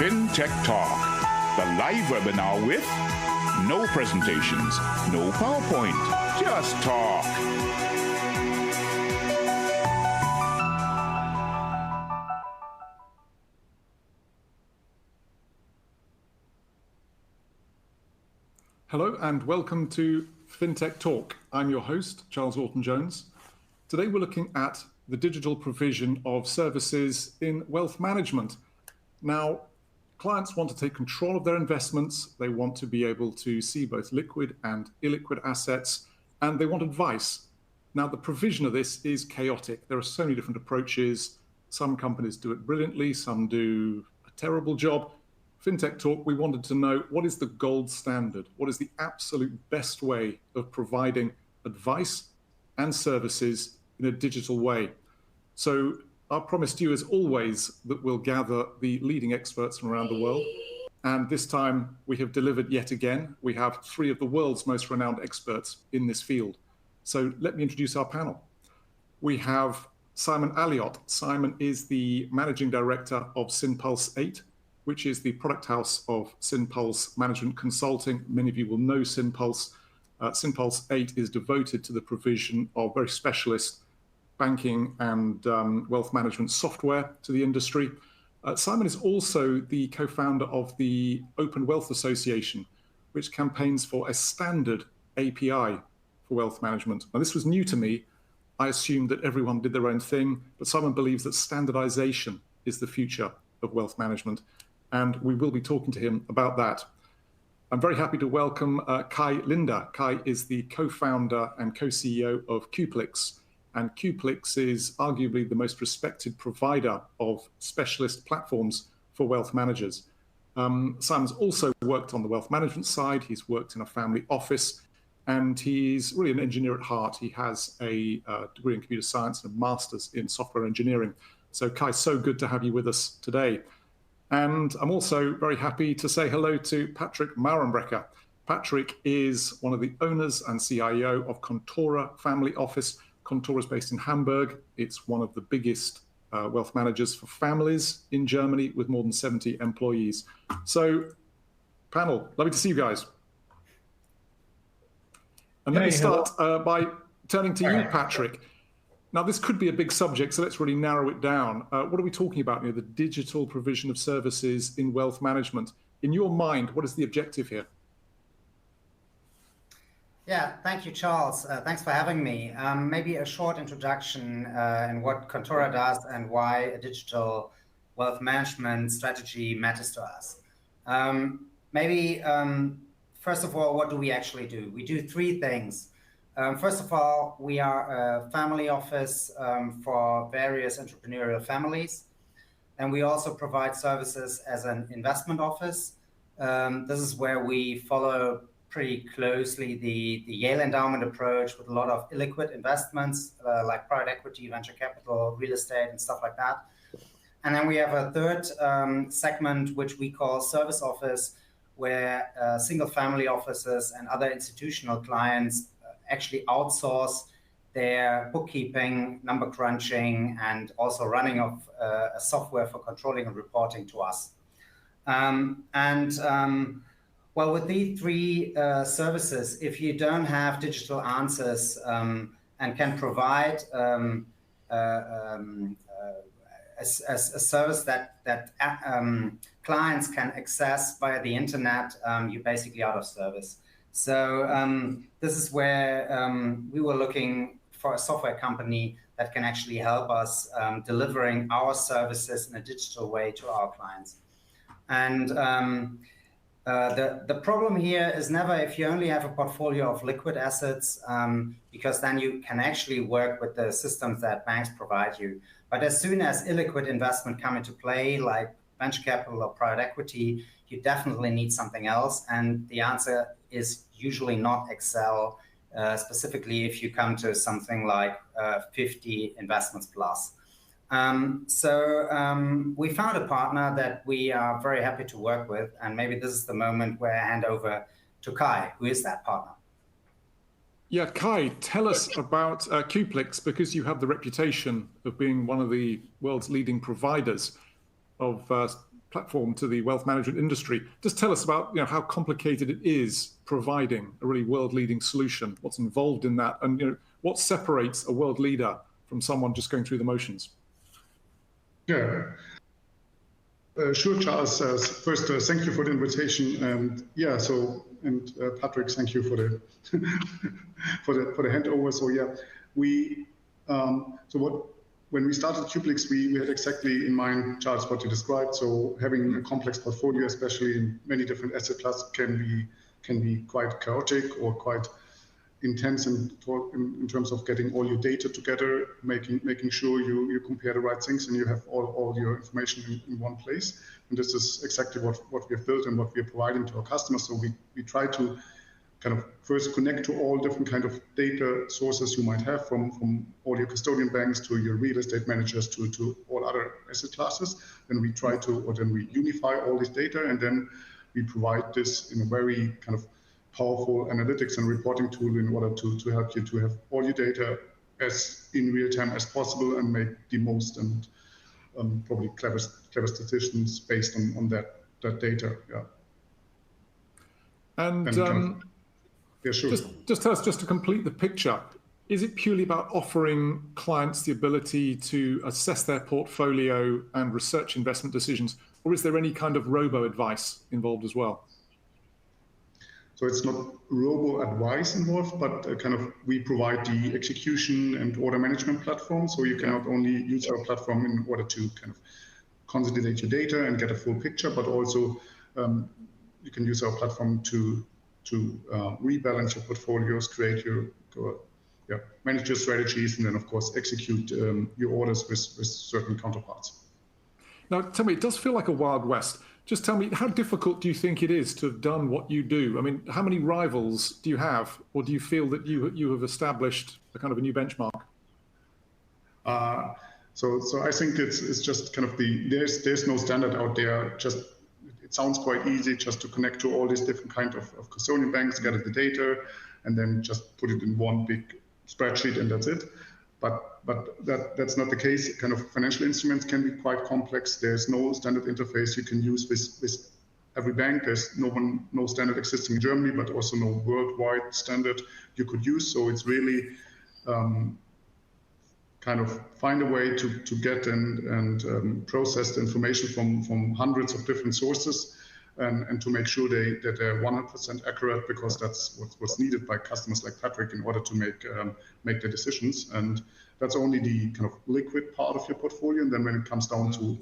FinTechTalk, the live webinar with no presentations, no PowerPoint, just talk. Hello and welcome to FinTech Talk. I'm your host, Charles Orton-Jones. Today we're looking at the digital provision of services in wealth management. Now, clients want to take control of their investments. They want to be able to see both liquid and illiquid assets, and they want advice. Now, the provision of this is chaotic. There are so many different approaches. Some companies do it brilliantly, some do a terrible job. FinTech Talk, we wanted to know, what is the gold standard? What is the absolute best way of providing advice and services in a digital way? So our promise to you is always that we'll gather the leading experts from around the world. And this time we have delivered yet again. We have three of the world's most renowned experts in this field. So let me introduce our panel. We have Simon Alliott. Simon is the Managing Director of Synpulse 8, which is the product house of Synpulse Management Consulting. Many of you will know Synpulse. Synpulse 8 is devoted to the provision of very specialist banking and wealth management software to the industry. Simon is also the co-founder of the Open Wealth Association, which campaigns for a standard API for wealth management. Now, this was new to me. I assumed that everyone did their own thing, but Simon believes that standardization is the future of wealth management, and we will be talking to him about that. I'm very happy to welcome Kai Linder. Kai is the co-founder and co-CEO of Qplix, and Qplix is arguably the most respected provider of specialist platforms for wealth managers. Simon's also worked on the wealth management side. He's worked in a family office, and he's really an engineer at heart. He has a degree in computer science and a master's in software engineering. So Kai, so good to have you with us today. And I'm also very happy to say hello to Patrick Maurenbrecher. Patrick is one of the owners and CIO of Contora Family Office. Contora is based in Hamburg. It's one of the biggest wealth managers for families in Germany with more than 70 employees. So, panel, lovely to see you guys. And let me start by turning to you, Patrick. Now, this could be a big subject, so let's really narrow it down. What are we talking about here? The digital provision of services in wealth management. In your mind, what is the objective here? Yeah, thank you, Charles. Thanks for having me. Maybe a short introduction in what Contora does and why a digital wealth management strategy matters to us. First of all, what do we actually do? We do three things. First of all, we are a family office for various entrepreneurial families. And we also provide services as an investment office. This is where we follow pretty closely the Yale endowment approach with a lot of illiquid investments like private equity, venture capital, real estate, and stuff like that. And then we have a third segment, which we call service office, where single family offices and other institutional clients actually outsource their bookkeeping, number crunching, and also running of a software for controlling and reporting to us. Well, with these three services, if you don't have digital answers and can provide a service that clients can access via the internet, you're basically out of service. So this is where we were looking for a software company that can actually help us delivering our services in a digital way to our clients. And the problem here is never if you only have a portfolio of liquid assets, because then you can actually work with the systems that banks provide you. But as soon as illiquid investment come into play, like venture capital or private equity, you definitely need something else. And the answer is usually not Excel, specifically if you come to something like 50 investments plus. We found a partner that we are very happy to work with, and maybe this is the moment where I hand over to Kai, who is that partner. Yeah, Kai, tell us about Qplix, because you have the reputation of being one of the world's leading providers of platform to the wealth management industry. Just tell us about how complicated it is providing a really world-leading solution, what's involved in that, and what separates a world leader from someone just going through the motions. Yeah. Sure, Charles. First, thank you for the invitation. And Patrick, thank you for the for the handover. So yeah, when we started Cuplix, we had exactly in mind, Charles, what you described. So having a complex portfolio, especially in many different asset classes, can be quite chaotic or quite intense in terms of getting all your data together, making sure you compare the right things and you have all your information in one place. And this is exactly what we have built and what we are providing to our customers. So we try to kind of first connect to all different kind of data sources you might have, from all your custodian banks to your real estate managers to all other asset classes. Then we unify all this data, and then we provide this in a very kind of powerful analytics and reporting tool in order to help you to have all your data as in real time as possible and make the most and probably cleverest decisions based on that data. Yeah. And yeah, sure. Just tell us, just to complete the picture, is it purely about offering clients the ability to assess their portfolio and research investment decisions, or is there any kind of robo-advice involved as well? So it's not robo-advice involved, but we provide the execution and order management platform. So you can not only use our platform in order to kind of consolidate your data and get a full picture, but also you can use our platform to rebalance your portfolios, create manage your strategies, and then of course execute your orders with certain counterparts. Now, tell me, it does feel like a Wild West. Just tell me, how difficult do you think it is to have done what you do? I mean, how many rivals do you have, or do you feel that you have established a kind of a new benchmark? So I think it's just kind of there's no standard out there. Just it sounds quite easy just to connect to all these different kind of custodian banks, gather the data, and then just put it in one big spreadsheet, and that's it. But that's not the case. Kind of financial instruments can be quite complex. There's no standard interface you can use with every bank. There's no standard existing in Germany, but also no worldwide standard you could use. So it's really kind of find a way to get and process the information from hundreds of different sources, and to make sure that they're 100% accurate, because that's what's needed by customers like Patrick in order to make the decisions. And that's only the kind of liquid part of your portfolio. And then when it comes down to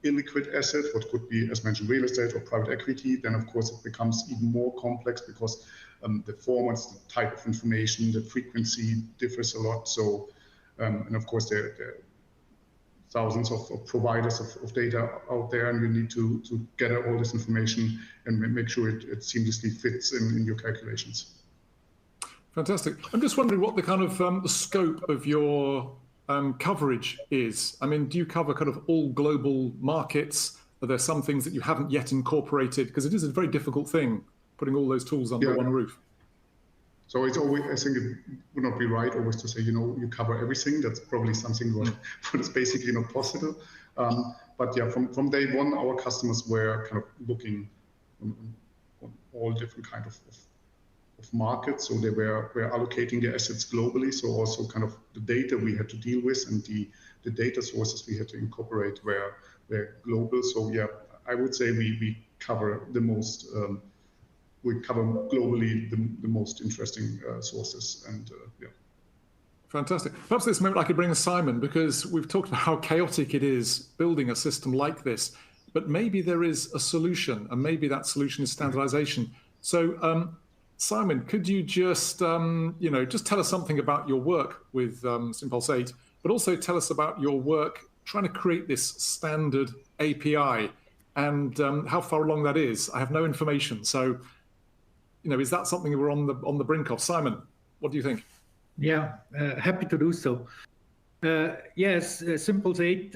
illiquid asset, what could be, as mentioned, real estate or private equity, then of course it becomes even more complex, because the formats, the type of information, the frequency differs a lot. So, and of course there are thousands of providers of data out there, and you need to gather all this information and make sure it seamlessly fits in your calculations. Fantastic. I'm just wondering what the kind of the scope of your coverage is. I mean, do you cover kind of all global markets? Are there some things that you haven't yet incorporated? Because it is a very difficult thing, putting all those tools under one roof. So it's always, I think it would not be right always to say, you cover everything. That's probably something what is basically not possible. But yeah, from day one, our customers were kind of looking on all different kind of markets. So they were allocating their assets globally. So also kind of the data we had to deal with and the data sources we had to incorporate were global. So yeah, I would say we cover the most. We cover globally the most interesting sources, and yeah. Fantastic. Perhaps this moment I could bring in Simon, because we've talked about how chaotic it is building a system like this, but maybe there is a solution, and maybe that solution is standardization. So Simon, could you just, just tell us something about your work with Simpulse 8, but also tell us about your work trying to create this standard API, and how far along that is. I have no information. So, is that something we're on the brink of? Simon, what do you think? Yeah, happy to do so. Yes, Simpulse 8,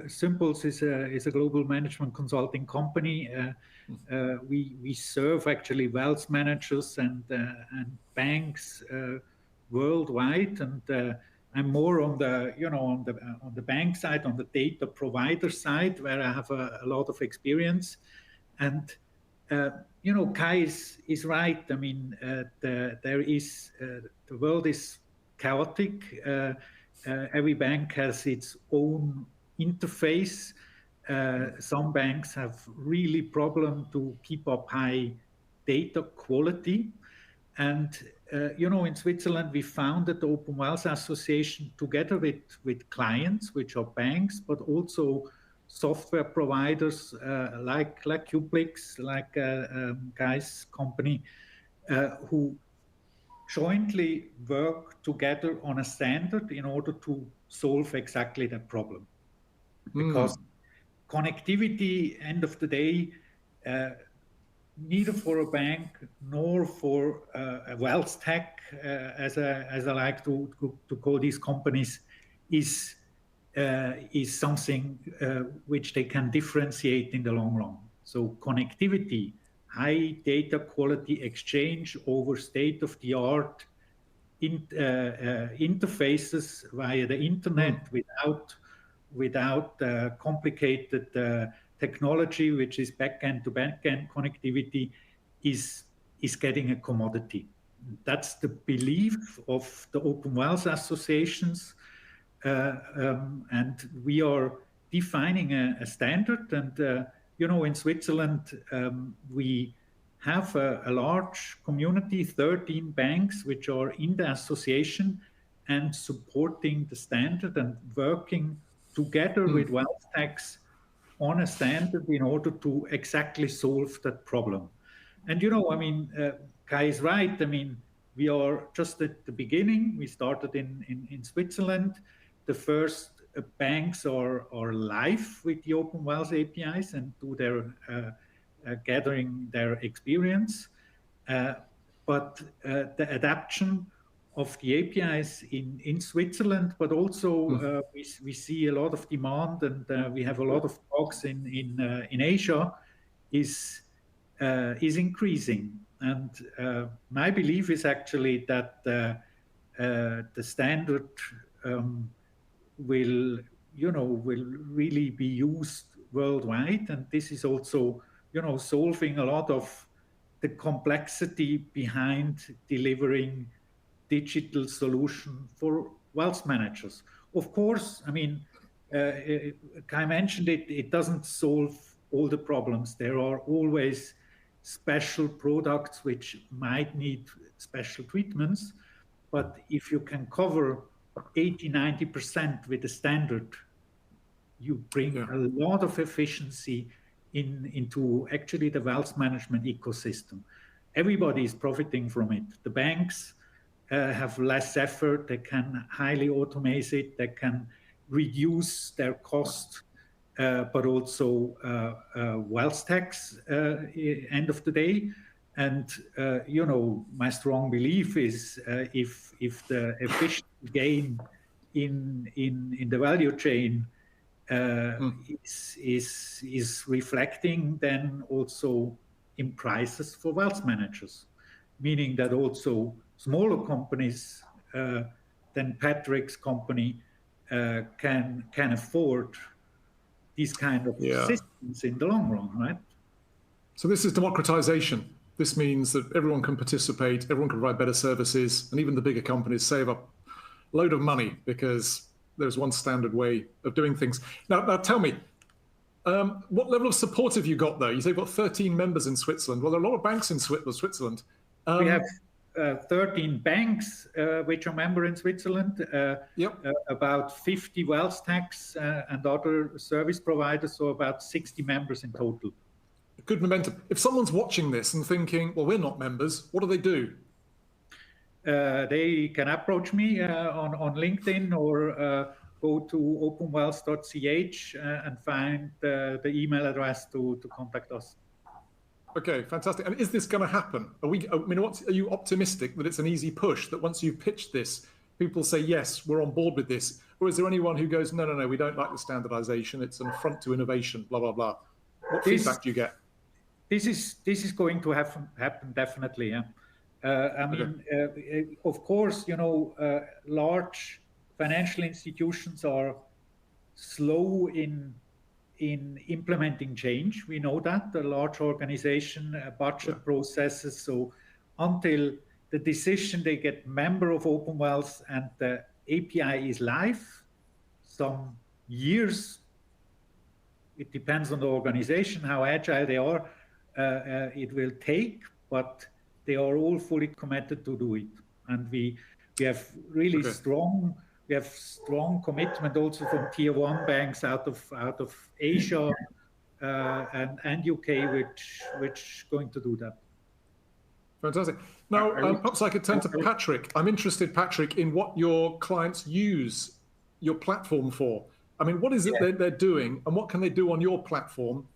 Simpulse is a global management consulting company. We serve actually wealth managers and banks worldwide, and I'm more on the, on the bank side, on the data provider side, where I have a lot of experience. And Kai is right. I mean, the world is chaotic. Every bank has its own interface. Some banks have really problem to keep up high data quality. And, in Switzerland, we founded the Open Wealth Association together with clients, which are banks, but also software providers like Cuplix, like Guy's company, who jointly work together on a standard in order to solve exactly that problem. Because connectivity, end of the day, neither for a bank nor for a wealth tech, as I like to call these companies, is something which they can differentiate in the long run. So connectivity, high data quality exchange over state-of-the-art interfaces via the internet without complicated technology, which is back-end to back-end connectivity, is getting a commodity. That's the belief of the Open Wealth associations, and we are defining a standard. And in Switzerland, we have a large community, 13 banks, which are in the association and supporting the standard and working together with wealth techs on a standard in order to exactly solve that problem. And, Kai is right. I mean, we are just at the beginning. We started in Switzerland. The first banks are live with the Open Wealth APIs and do their gathering their experience. But the adaptation of the APIs in Switzerland, but also we see a lot of demand, and we have a lot of talks in Asia, is increasing. And my belief is actually that the standard will really be used worldwide, and this is also solving a lot of the complexity behind delivering digital solution for wealth managers. Of course, I mean, Kai mentioned it doesn't solve all the problems. There are always special products which might need special treatments, but if you can cover 80-90% with the standard, you bring a lot of efficiency into actually the wealth management ecosystem. Everybody is profiting from it. The banks have less effort. They can highly automate it. They can reduce their cost, but also wealth tax end of the day. And my strong belief is if the efficiency gain in the value chain is reflecting then also in prices for wealth managers, meaning that also smaller companies than Patrick's company can afford these kind of systems in the long run, right? So this is democratization. This means that everyone can participate, everyone can provide better services, and even the bigger companies save up a load of money because there's one standard way of doing things. Now tell me, what level of support have you got, though? You say you've got 13 members in Switzerland. Well, there are a lot of banks in Switzerland. We have 13 banks which are member in Switzerland, about 50 wealth techs and other service providers, so about 60 members in total. Good momentum. If someone's watching this and thinking, well, we're not members, what do they do? They can approach me on LinkedIn or go to openwealth.ch and find the email address to contact us. Okay, fantastic. And is this going to happen? Are you optimistic that it's an easy push, that once you've pitched this, people say, yes, we're on board with this? Or is there anyone who goes, no, we don't like the standardization, it's an affront to innovation, blah, blah, blah? What feedback do you get? This is going to happen definitely, yeah. Of course, large financial institutions are slow in implementing change. We know that the large organization budget processes. So until the decision they get member of Open Wealth and the API is live, some years. It depends on the organization, how agile they are. It will take, but they are all fully committed to do it. And we have really strong commitment also from tier one banks out of Asia and UK, which going to do that. Fantastic. Now, perhaps I could turn to Patrick. I'm interested, Patrick, in what your clients use your platform for. I mean, what is it they're doing, and what can they do on your platform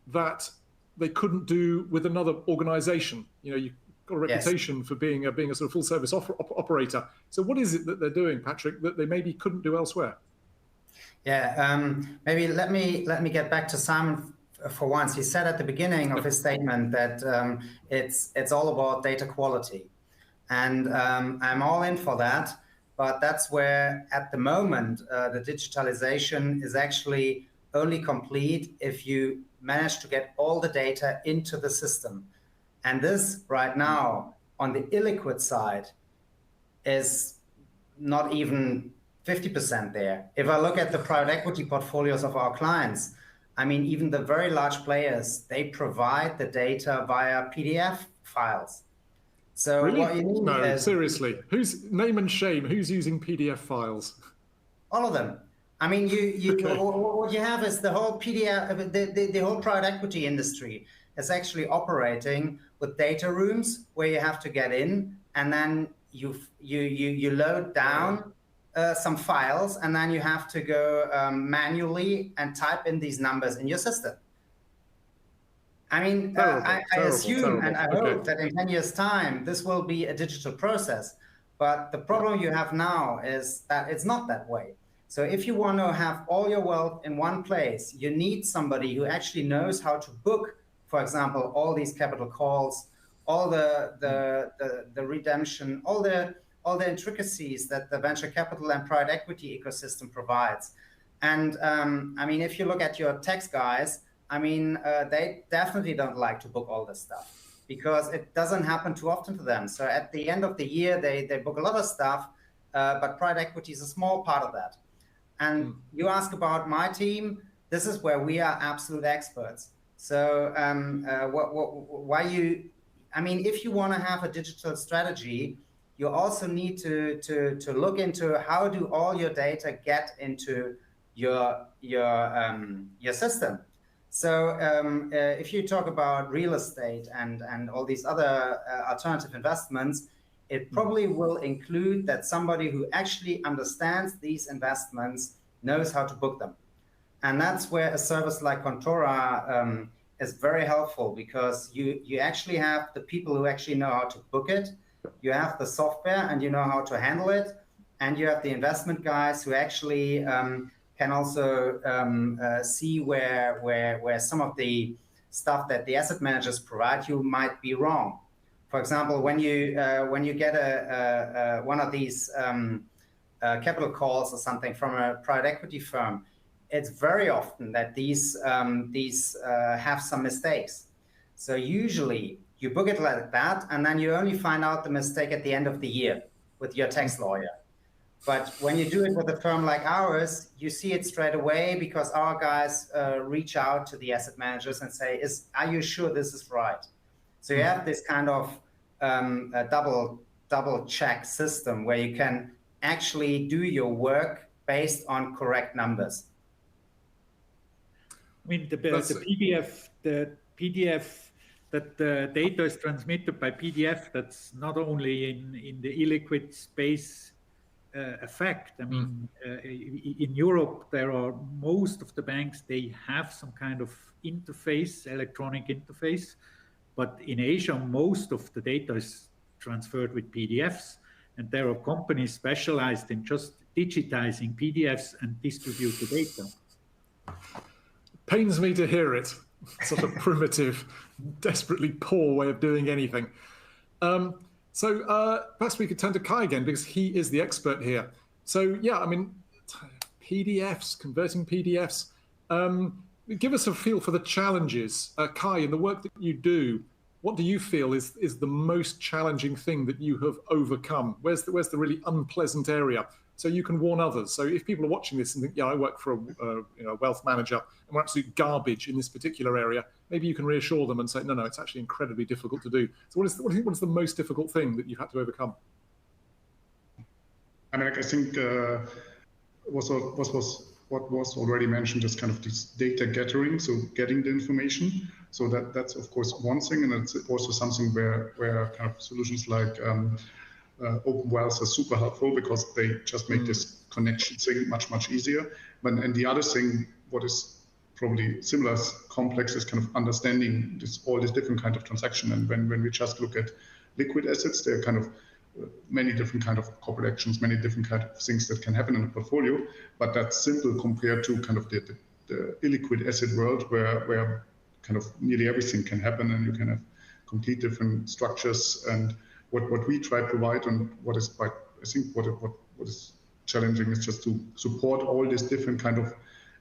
that they couldn't do with another organization? You know, you've got a reputation for being a sort of full service operator. So what is it that they're doing, Patrick, that they maybe couldn't do elsewhere? Yeah, maybe let me get back to Simon for once. He said at the beginning of his statement that it's all about data quality, and I'm all in for that. But that's where, at the moment, the digitalization is actually only complete if you manage to get all the data into the system. And this, right now, on the illiquid side, is not even 50% there. If I look at the private equity portfolios of our clients, I mean, even the very large players, they provide the data via PDF files. So really? What you need is, seriously, who's name and shame? Who's using PDF files? All of them. I mean, what you have is the whole PDF, the whole private equity industry is actually operating with data rooms where you have to get in, and then you load down some files, and then you have to go manually and type in these numbers in your system. I mean, I assume and I hope that in 10 years' time, this will be a digital process. But the problem you have now is that it's not that way. So if you want to have all your wealth in one place, you need somebody who actually knows how to book, for example, all these capital calls, all the redemption, all the intricacies that the venture capital and private equity ecosystem provides. And I mean, if you look at your tax guys, I mean, they definitely don't like to book all this stuff because it doesn't happen too often to them. So at the end of the year, they book a lot of stuff, but private equity is a small part of that. And you ask about my team, this is where we are absolute experts. So I mean, if you want to have a digital strategy, you also need to look into how do all your data get into your system. So if you talk about real estate and all these other alternative investments, it probably will include that somebody who actually understands these investments knows how to book them. And that's where a service like Contora is very helpful, because you actually have the people who actually know how to book it, you have the software and you know how to handle it, and you have the investment guys who actually can also see where some of the stuff that the asset managers provide you might be wrong. For example, when you get one of these capital calls or something from a private equity firm, it's very often that these have some mistakes. So usually you book it like that, and then you only find out the mistake at the end of the year with your tax lawyer. But when you do it with a firm like ours, you see it straight away, because our guys reach out to the asset managers and say, are you sure this is right? So you have this kind of a double check system where you can actually do your work based on correct numbers. I mean, the PDF that the data is transmitted by PDF, that's not only in the illiquid space effect. I mean, in Europe, there are most of the banks, they have some kind of interface, electronic interface, but in Asia, most of the data is transferred with PDFs, and there are companies specialized in just digitizing PDFs and distribute the data. Pains me to hear it. Such a primitive, desperately poor way of doing anything. So perhaps we could turn to Kai again, because he is the expert here. So yeah, I mean, PDFs, converting PDFs. Give us a feel for the challenges. Kai, in the work that you do, what do you feel is the most challenging thing that you have overcome? Where's the really unpleasant area? So you can warn others. So if people are watching this and think, yeah, I work for a wealth manager and we're absolute garbage in this particular area, maybe you can reassure them and say, no, it's actually incredibly difficult to do. So what is the most difficult thing that you've had to overcome? I mean, I think what was already mentioned is kind of this data gathering, so getting the information. So that's of course one thing, and it's also something where kind of solutions like open wealth are super helpful because they just make this connection thing much easier. And the other thing, what is probably similar complex, is kind of understanding all these different kind of transaction. And when we just look at liquid assets, there are kind of many different kind of corporate actions, many different kind of things that can happen in a portfolio, but that's simple compared to kind of the illiquid asset world where kind of nearly everything can happen, and you can have complete different structures. And what we try to provide, and what is quite, I think what is challenging, is just to support all these different kind of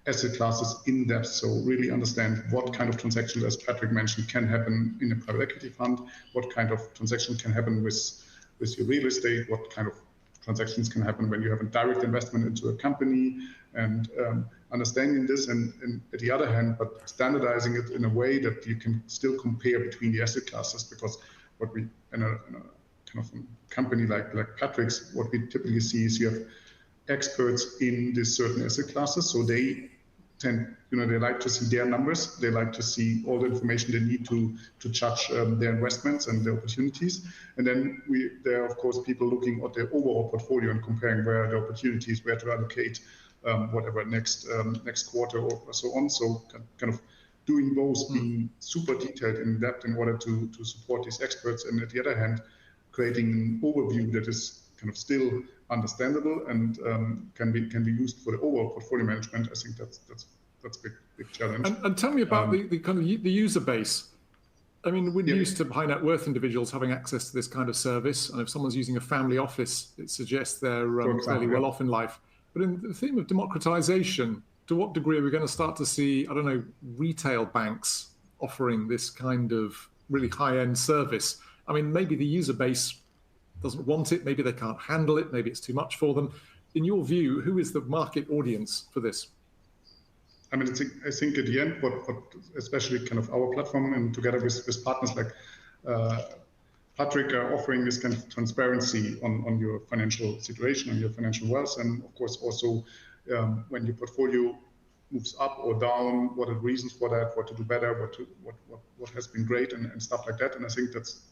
asset classes in depth. So really understand what kind of transactions, as Patrick mentioned, can happen in a private equity fund, what kind of transaction can happen with your real estate, what kind of transactions can happen when you have a direct investment into a company, and understanding this, and at the other hand, but standardizing it in a way that you can still compare between the asset classes. Because what we, in a kind of company like Patrick's, what we typically see is you have experts in these certain asset classes, so they tend, they like to see their numbers, they like to see all the information they need to judge their investments and their opportunities. And then there are of course people looking at their overall portfolio and comparing where the opportunities, where to allocate whatever next quarter or so on. So kind of doing both, being super detailed in depth in order to support these experts, and at the other hand, creating an overview that is kind of still understandable and can be used for the overall portfolio management. I think that's big challenge. And tell me about the kind of the user base. I mean, we're used to high net worth individuals having access to this kind of service, and if someone's using a family office, it suggests they're fairly well off in life. But in the theme of democratization, to what degree are we going to start to see, I don't know, retail banks offering this kind of really high-end service? I mean, maybe the user base doesn't want it, maybe they can't handle it, maybe it's too much for them. In your view, who is the market audience for this? I mean, I think at the end, what especially kind of our platform, and together with partners like Patrick, are offering this kind of transparency on your financial situation, on your financial wealth, and of course also when your portfolio moves up or down, what are the reasons for that, what to do better, what has been great, and stuff like that. And I think that's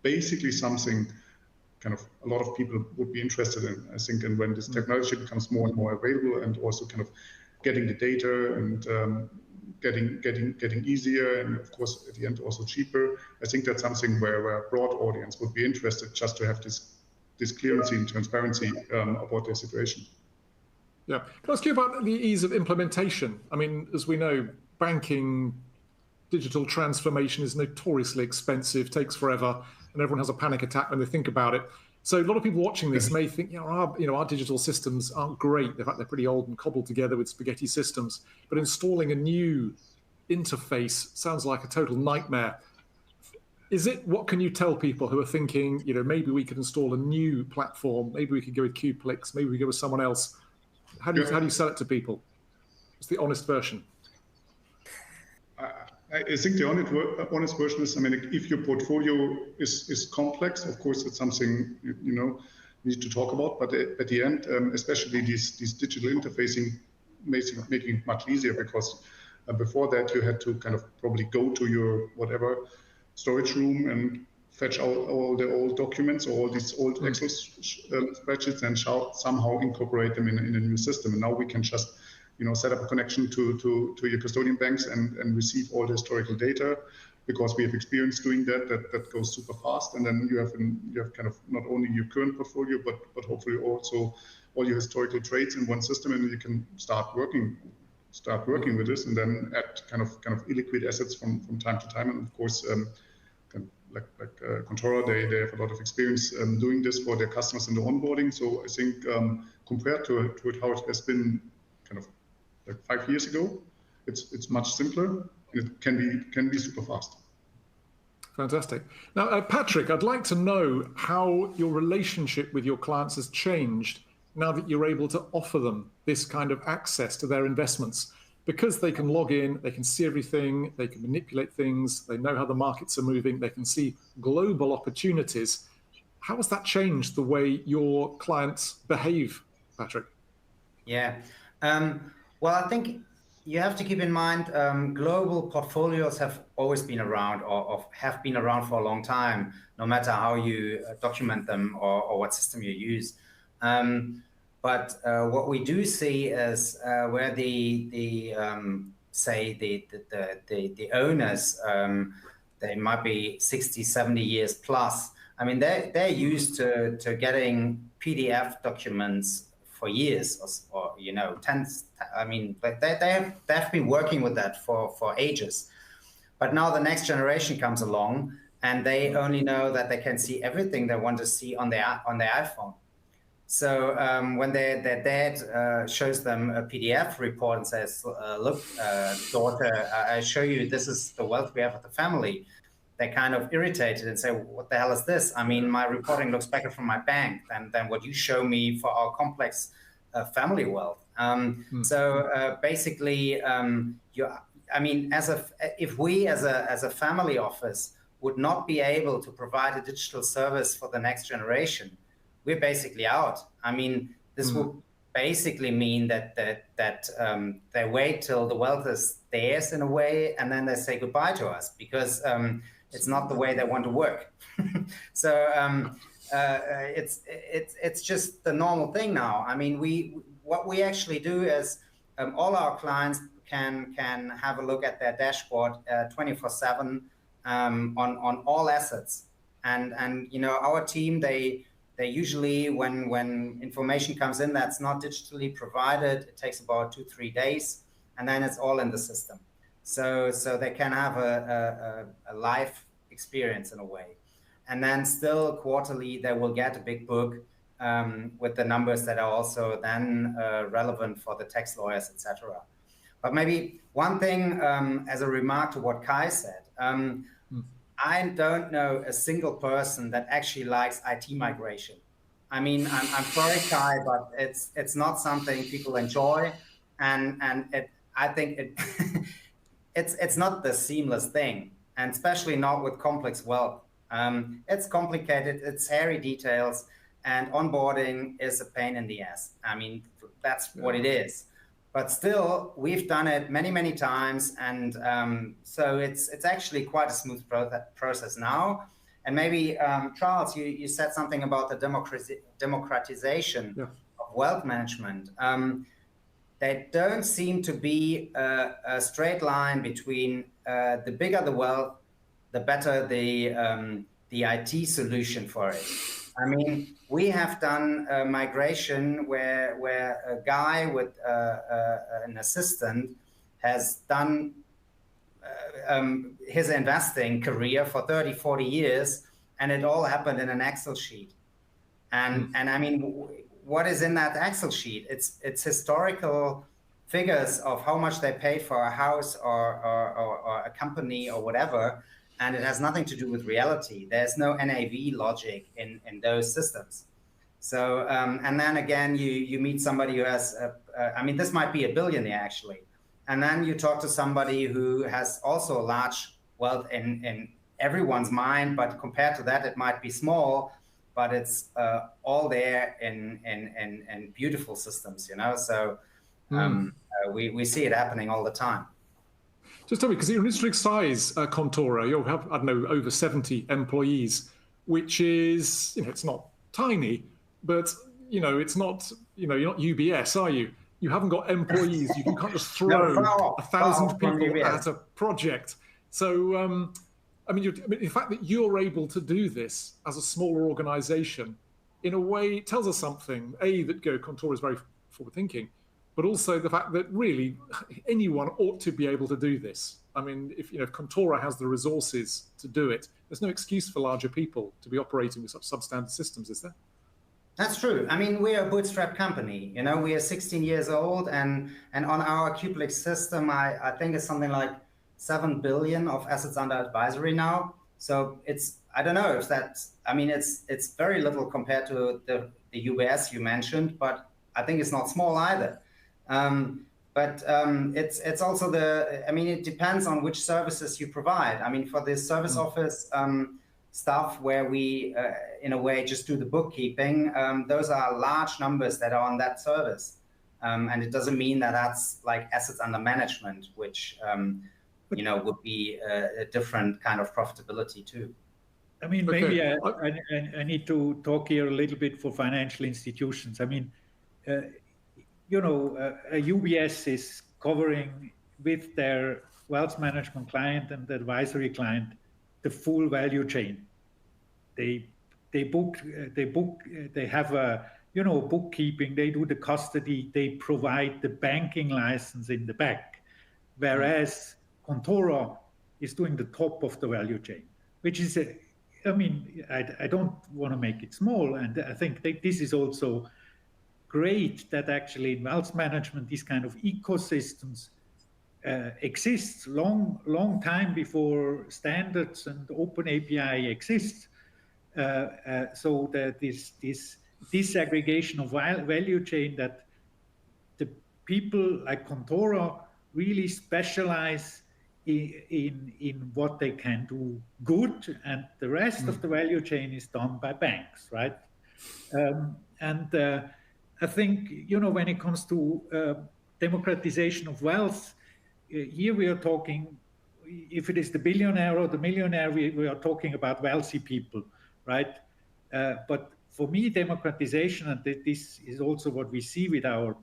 basically something kind of a lot of people would be interested in, I think. And when this technology becomes more and more available, and also kind of getting the data and getting easier, and of course at the end also cheaper, I think that's something where a broad audience would be interested, just to have this clearance and transparency about their situation. Yeah. Can I ask you about the ease of implementation? I mean, as we know, banking, digital transformation is notoriously expensive, takes forever, and everyone has a panic attack when they think about it. So a lot of people watching this may think, our digital systems aren't great. In fact, they're pretty old and cobbled together with spaghetti systems. But installing a new interface sounds like a total nightmare. What can you tell people who are thinking, maybe we could install a new platform, maybe we could go with Qplix, maybe we go with someone else? How do you sell it to people? It's the honest version. I think the honest version is, I mean, if your portfolio is complex, of course, it's something you need to talk about. But at the end, especially these digital interfacing, making it much easier, because before that you had to kind of probably go to your whatever storage room and fetch out all the old documents or all these old Excel spreadsheets and somehow incorporate them in a new system. And now we can just set up a connection to your custodian banks and receive all the historical data, because we have experience doing that goes super fast. And then you have kind of not only your current portfolio, but hopefully also all your historical trades in one system, and you can start working with this, and then add kind of illiquid assets from time to time, and of course Controller, they have a lot of experience doing this for their customers in the onboarding. So I think compared to it, how it has been kind of like 5 years ago, it's much simpler and it can be super fast. Fantastic. Now, Patrick, I'd like to know how your relationship with your clients has changed now that you're able to offer them this kind of access to their investments. Because they can log in, they can see everything, they can manipulate things, they know how the markets are moving, they can see global opportunities. How has that changed the way your clients behave, Patrick? Yeah. Well, I think you have to keep in mind global portfolios have always been around or have been around for a long time, no matter how you document them or what system you use. But what we do see is where the owners, they might be 60, 70 years plus. I mean, they're used to getting PDF documents for years or tens. I mean, but they've been working with that for ages. But now the next generation comes along and they only know that they can see everything they want to see on their iPhone. So when their dad shows them a PDF report and says, look, daughter, I show you this is the wealth we have at the family, they're kind of irritated and say, what the hell is this? I mean, my reporting looks better from my bank than what you show me for our complex family wealth. So basically, if we as a family office would not be able to provide a digital service for the next generation, we're basically out. I mean, this will basically mean that they wait till the wealth is theirs in a way, and then they say goodbye to us because it's not the way they want to work. So it's just the normal thing now. I mean, what we actually do is all our clients can have a look at their dashboard 24/7 on all assets, and our team they usually, when information comes in that's not digitally provided, it takes about 2-3 days, and then it's all in the system. So they can have a live experience in a way. And then still quarterly, they will get a big book with the numbers that are also then relevant for the tax lawyers, etc. But maybe one thing as a remark to what Kai said, I don't know a single person that actually likes IT migration. I mean, I'm sorry, Kai, but it's not something people enjoy, and I think it's not the seamless thing, and especially not with complex wealth. It's complicated, it's hairy details, and onboarding is a pain in the ass. I mean, that's what it is. But still, we've done it many, many times, and so it's actually quite a smooth process now. And maybe, Charles, you said something about the democratization of wealth management. There don't seem to be a straight line between the bigger the wealth, the better the IT solution for it. I mean, we have done a migration where a guy with an assistant has done his investing career for 30, 40 years, and it all happened in an Excel sheet. And I mean, what is in that Excel sheet? It's historical figures of how much they paid for a house or a company or whatever. And it has nothing to do with reality. There's no NAV logic in those systems. So, and then again, you meet somebody who has, I mean, this might be a billionaire actually. And then you talk to somebody who has also a large wealth in everyone's mind, but compared to that, it might be small, but it's all there in beautiful systems, So we see it happening all the time. Just tell me, because you're an interesting size, Contora. You have, I don't know, over 70 employees, which is, it's not tiny, but, it's not, you're not UBS, are you? You haven't got employees. You can't just throw 1,000 people at a project. So, I mean, the fact that you're able to do this as a smaller organization, in a way, tells us something. That Contora is very forward-thinking, but also the fact that really anyone ought to be able to do this. I mean, if Contora has the resources to do it, there's no excuse for larger people to be operating with such substandard systems, is there? That's true. I mean, we're a bootstrap company. We are 16 years old, and on our Qplex system, I think it's something like 7 billion of assets under advisory now. So I don't know if that's, I mean, it's very little compared to the US you mentioned, but I think it's not small either. But it's also I mean, it depends on which services you provide. I mean, for the service office stuff where we, in a way, just do the bookkeeping, those are large numbers that are on that service. And it doesn't mean that that's like assets under management, which, would be a different kind of profitability too. I mean, maybe I need to talk here a little bit for financial institutions. I mean, a UBS is covering with their wealth management client and the advisory client the full value chain. They have a bookkeeping. They do the custody. They provide the banking license in the back, whereas Contora is doing the top of the value chain, which is I mean, I don't want to make it small, and I think that this is also great that actually in wealth management these kind of ecosystems exists long time before standards and open API exist. So that this disaggregation of value chain, that the people like Contora really specialize in what they can do good, and the rest of the value chain is done by banks, right? I think, when it comes to democratization of wealth, here we are talking, if it is the billionaire or the millionaire, we are talking about wealthy people, right? But for me, democratization, and this is also what we see with our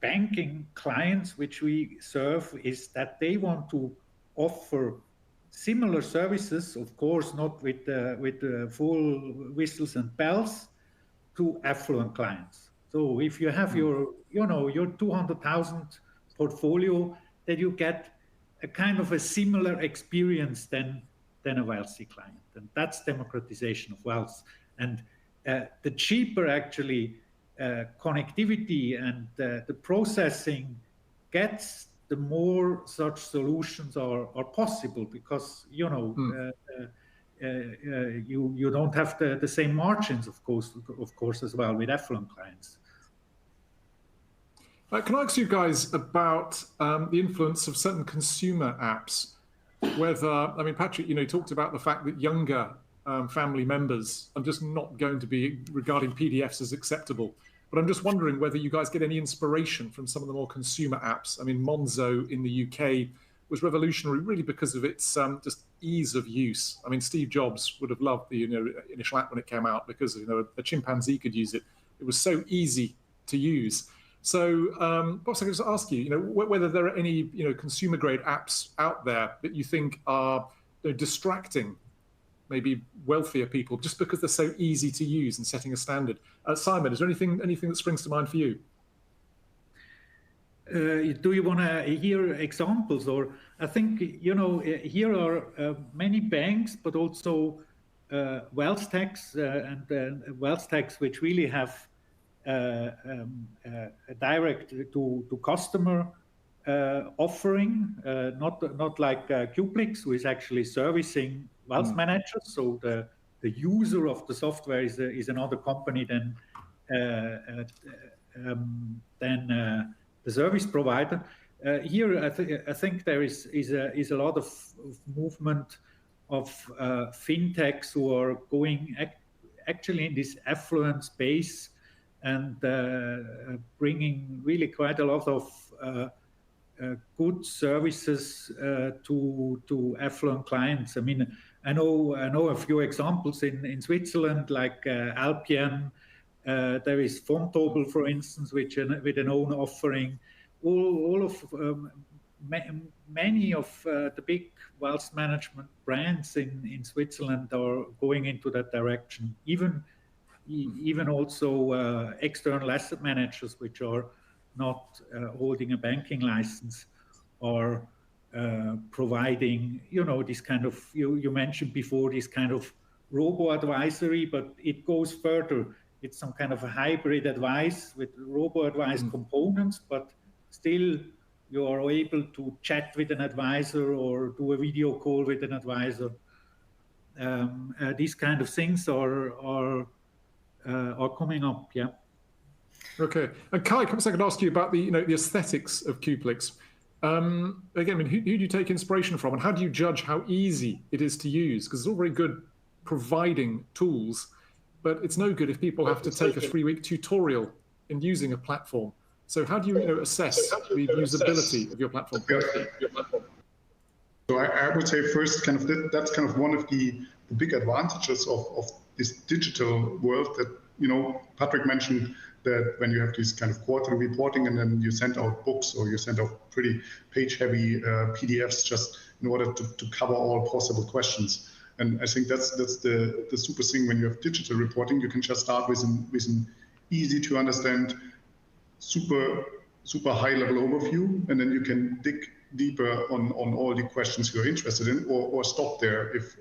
banking clients, which we serve, is that they want to offer similar services, of course, not with the full whistles and bells, to affluent clients. So if you have your 200,000 portfolio, that you get a kind of a similar experience than a wealthy client, and that's democratization of wealth. And the cheaper actually connectivity and the processing gets, the more such solutions are possible, because you don't have the same margins, of course, as well with affluent clients. Can I ask you guys about the influence of certain consumer apps? I mean, Patrick, you talked about the fact that younger family members are just not going to be regarding PDFs as acceptable. But I'm just wondering whether you guys get any inspiration from some of the more consumer apps. I mean, Monzo in the UK was revolutionary really because of its just ease of use. I mean, Steve Jobs would have loved the initial app when it came out, because a chimpanzee could use it. It was so easy to use. So, perhaps I could just ask you, whether there are any, consumer grade apps out there that you think are distracting maybe wealthier people just because they're so easy to use and setting a standard. Simon, is there anything that springs to mind for you? Do you want to hear examples? Or I think, here are many banks, but also wealth techs and wealth techs which really have a direct to customer offering, not like Qplex, who is actually servicing wealth managers. So the user of the software is another company than the service provider. Here, I think there is a lot of movement of fintechs who are going actually in this affluent space and bringing really quite a lot of good services to affluent clients. I mean, I know a few examples in Switzerland, like Alpien. There is Fontobel, for instance, with an own offering. Many of the big wealth management brands in Switzerland are going into that direction. Even also external asset managers, which are not holding a banking license, are providing, this kind of, you mentioned before, this kind of robo-advisory, but it goes further. It's some kind of a hybrid advice with robo-advice components, but still you are able to chat with an advisor or do a video call with an advisor. These kind of things are coming up, yeah. Okay, and Kai, perhaps I could ask you about the the aesthetics of Qplix. Again, I mean, who do you take inspiration from, and how do you judge how easy it is to use? Because it's all very good providing tools, but it's no good if people have to take a 3-week tutorial in using a platform. So how do you assess the usability of your platform? So I would say first, kind of that's kind of one of the big advantages of this digital world that, Patrick mentioned that when you have this kind of quarterly reporting and then you send out books or you send out pretty page-heavy PDFs just in order to cover all possible questions. And I think that's the super thing when you have digital reporting. You can just start with an easy to understand, super high-level overview, and then you can dig deeper on all the questions you're interested in, or stop there if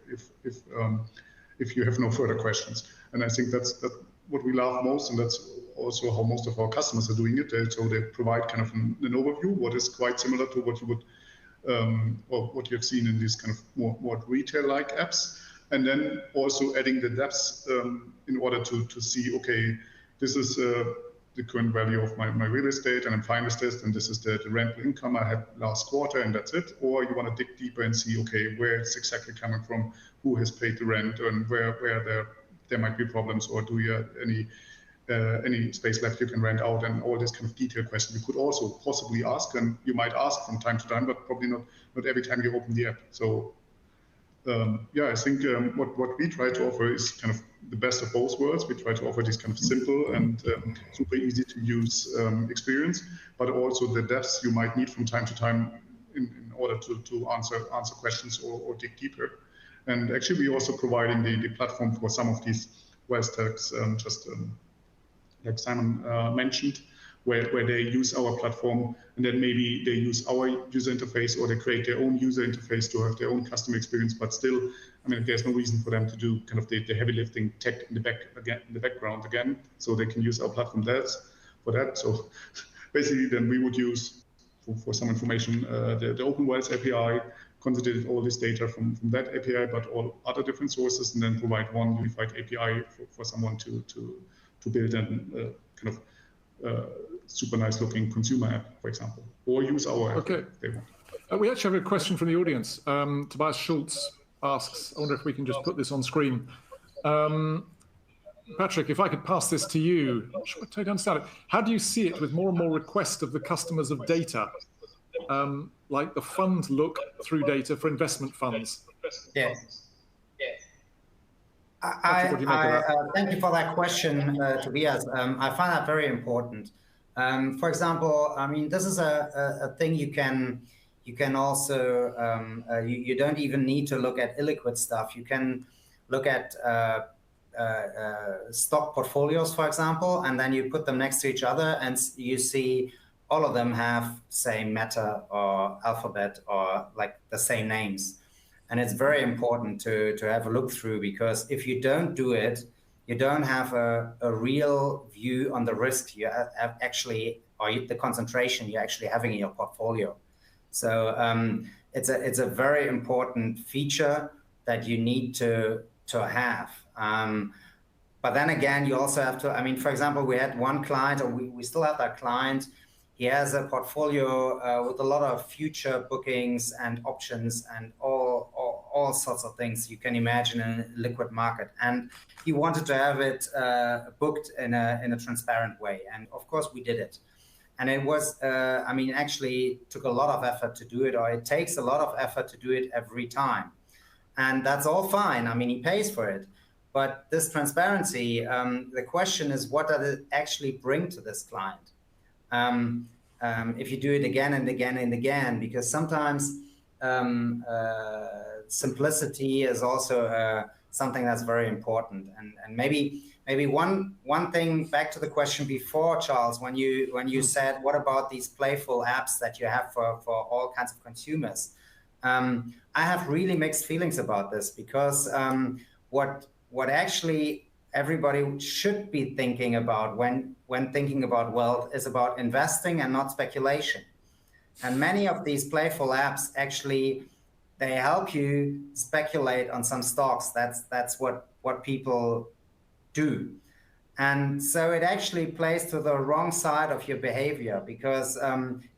you have no further questions. And I think that's what we love most, and that's also how most of our customers are doing it. So they provide kind of an overview, what is quite similar to what you would or what you have seen in these kind of more retail-like apps, and then also adding the depths in order to see, okay, this is the current value of my real estate, and I'm fine with this, and this is the rental income I had last quarter, and that's it. Or you want to dig deeper and see, okay, where it's exactly coming from, who has paid the rent, and where there might be problems, or do you have any space left you can rent out, and all this kind of detailed questions you could also possibly ask, and you might ask from time to time, but probably not every time you open the app. So yeah, I think what we try to offer is kind of the best of both worlds. We try to offer this kind of simple and super easy to use experience, but also the depths you might need from time to time in order to answer questions or dig deeper. And actually, we're also providing the platform for some of these wealth techs, like Simon mentioned, where they use our platform, and then maybe they use our user interface, or they create their own user interface to have their own customer experience. But still, I mean, there's no reason for them to do kind of the heavy lifting tech in the background again. So they can use our platform for that. So basically, then we would use for some information the Open Wealth API, consolidate all this data from that API, but all other different sources, and then provide one unified API for someone to build a kind of super nice looking consumer app, for example, or use our app if they want. We actually have a question from the audience. Tobias Schultz asks, I wonder if we can just put this on screen. Patrick, if I could pass this to you, I'm not sure I totally understand it. How do you see it with more and more requests of the customers of data, like the fund look through data for investment funds? Yes. Thank you for that question, Tobias. I find that very important. For example, I mean, this is a thing you can also, you don't even need to look at illiquid stuff. You can look at stock portfolios, for example, and then you put them next to each other, and you see all of them have, say, Meta or Alphabet or like the same names. And it's very important to have a look through, because if you don't do it, you don't have a real view on the risk you have actually, or the concentration you're actually having in your portfolio. So it's a very important feature that you need to have. But then again, you also have to, I mean, for example, we had one client, or we still have that client. He has a portfolio with a lot of future bookings and options and all sorts of things you can imagine in a liquid market. And he wanted to have it booked in a transparent way. And of course, we did it. And it was, I mean, actually took a lot of effort to do it, or it takes a lot of effort to do it every time. And that's all fine. I mean, he pays for it. But this transparency, the question is, what does it actually bring to this client? If you do it again and again and again, because sometimes simplicity is also something that's very important. And maybe one thing back to the question before, Charles, when you said, what about these playful apps that you have for all kinds of consumers? I have really mixed feelings about this because what actually everybody should be thinking about when thinking about wealth is about investing and not speculation. And many of these playful apps actually, they help you speculate on some stocks. That's what people do. And so it actually plays to the wrong side of your behavior because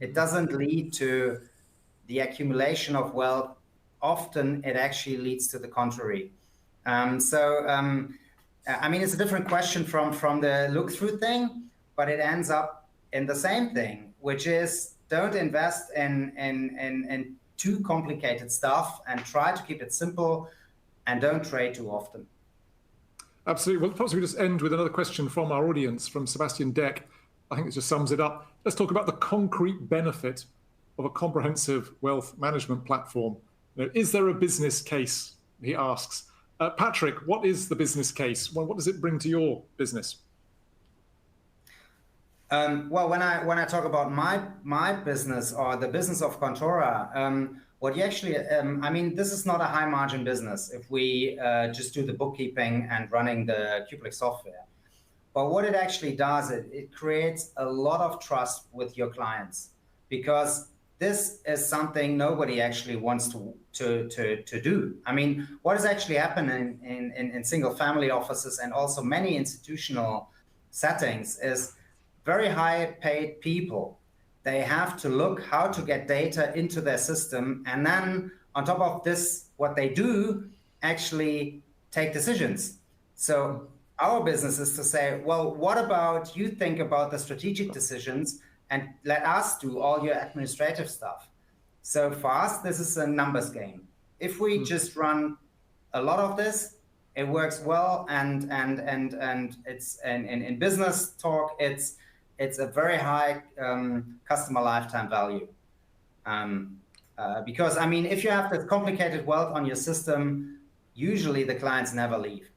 it doesn't lead to the accumulation of wealth. Often it actually leads to the contrary. I mean, it's a different question from the look-through thing, but it ends up in the same thing, which is don't invest in too complicated stuff and try to keep it simple and don't trade too often. Absolutely. Well, perhaps we just end with another question from our audience, from Sebastian Deck. I think it just sums it up. Let's talk about the concrete benefit of a comprehensive wealth management platform. Is there a business case? He asks. Patrick, what is the business case? What does it bring to your business? Well, when I talk about my business or the business of Contora, what you actually, I mean, this is not a high margin business if we just do the bookkeeping and running the Cuplex software. But what it actually does, it creates a lot of trust with your clients because this is something nobody actually wants to do. I mean, what is actually happening in single family offices and also many institutional settings is very high paid people. They have to look how to get data into their system. And then on top of this, what they do actually take decisions. So our business is to say, well, what about you think about the strategic decisions and let us do all your administrative stuff. So for us, this is a numbers game. If we just run a lot of this, it works well. And it's in business talk, it's a very high customer lifetime value. Because I mean, if you have this complicated wealth on your system, usually the clients never leave.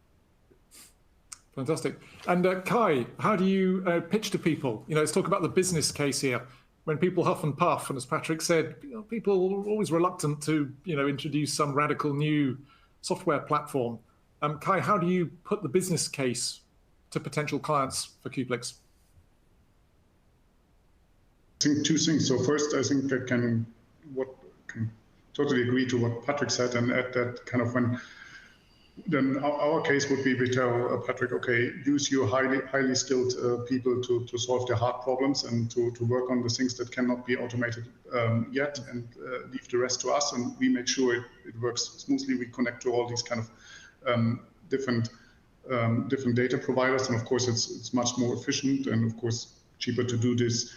Fantastic. And Kai, how do you pitch to people? Let's talk about the business case here. When people huff and puff, and as Patrick said, people are always reluctant to, introduce some radical new software platform. Kai, how do you put the business case to potential clients for Cuplex? I think two things. So first, I think I can totally agree to what Patrick said, and at that kind of then our case would be we tell Patrick, okay, use your highly skilled people to solve their hard problems and to work on the things that cannot be automated yet, and leave the rest to us, and we make sure it works smoothly. We connect to all these kind of different data providers, and of course it's much more efficient and of course cheaper to do this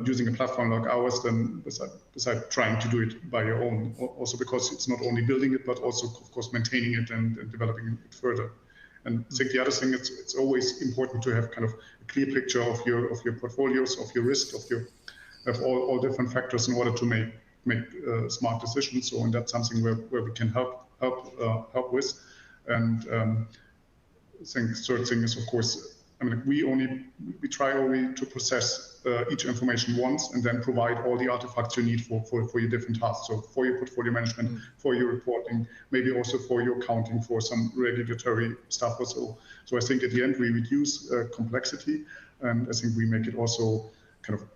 using a platform like ours than beside trying to do it by your own. Also because it's not only building it, but also of course maintaining it and developing it further. And I think the other thing, it's always important to have kind of a clear picture of your portfolios, of your risk, of all different factors in order to make smart decisions. So, and that's something where we can help with. And I think third thing is, of course, I mean, we try only to process each information once and then provide all the artifacts you need for your different tasks. So for your portfolio management, for your reporting, maybe also for your accounting, for some regulatory stuff also. So I think at the end we reduce complexity, and I think we make it also kind of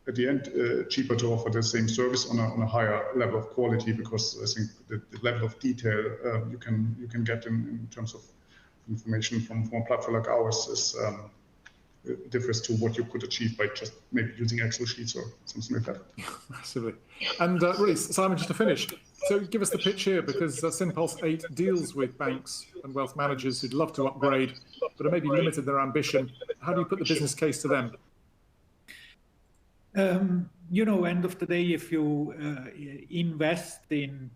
at the end cheaper to offer the same service on a higher level of quality, because I think the level of detail you can get in terms of information from a platform like ours is differs to what you could achieve by just maybe using Excel sheets or something like that. Massively. And really, Simon, just to finish, so give us the pitch here, because Synpulse 8 deals with banks and wealth managers who'd love to upgrade, but are maybe limited in their ambition. How do you put the business case to them? End of the day, if you invest in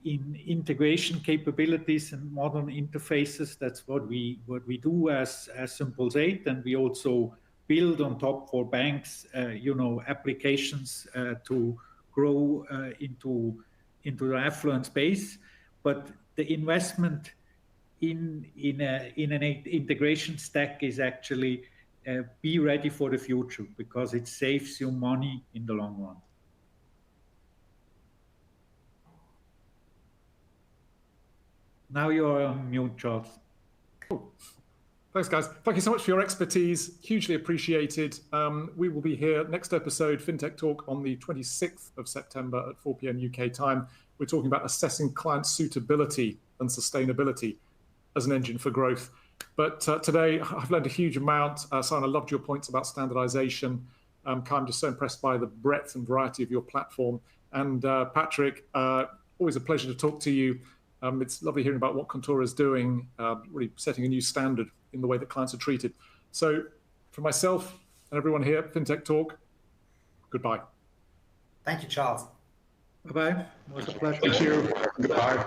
integration capabilities and modern interfaces, that's what we do as Synpulse 8, and we also build on top for banks, applications to grow into the affluent space. But the investment in an integration stack is actually be ready for the future, because it saves you money in the long run. Now you are on mute, Charles. Thanks, guys. Thank you so much for your expertise. Hugely appreciated. We will be here next episode, FinTech Talk, on the 26th of September at 4 p.m. UK time. We're talking about assessing client suitability and sustainability as an engine for growth. But today, I've learned a huge amount. Simon, I loved your points about standardization. I'm just so impressed by the breadth and variety of your platform. And Patrick, always a pleasure to talk to you. It's lovely hearing about what Contora is doing, really setting a new standard in the way that clients are treated. So for myself and everyone here at FinTech Talk, goodbye. Thank you, Charles. Bye-bye. It was a pleasure. Thank you. Goodbye.